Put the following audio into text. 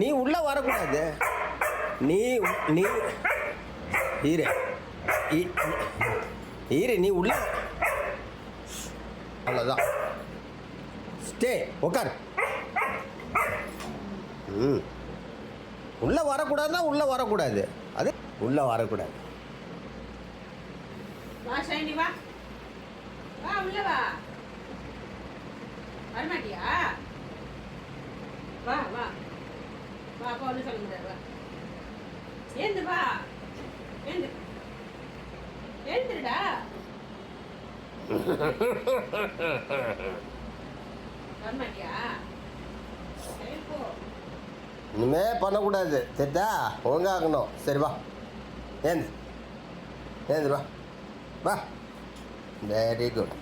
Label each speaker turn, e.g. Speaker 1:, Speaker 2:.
Speaker 1: நீ உள்ளே வரக்கூடாது. நீ நீ ஈரு ஈரு நீ உள்ள. அவ்வளோதான். ஸ்டே உட்கார். உள்ளே வரக்கூடாதுன்னா உள்ளே வரக்கூடாது. அது உள்ளே வரக்கூடாது.
Speaker 2: வா ஷைனி வா. வா உள்ள வா. வரமாட்டியா? வா வா வா. அப்பா ஒன்றும் சொல்ல முடியாது. வா ஏந்து வா. ஏந்து ஏந்துடா. வரமாட்டியா? சரி போ.
Speaker 1: இனிமே பண்ணக்கூடாது. சரிதா? ஒழுங்காகணும். சரி வா. ஏந்து ஏந்து வா வா. Very good.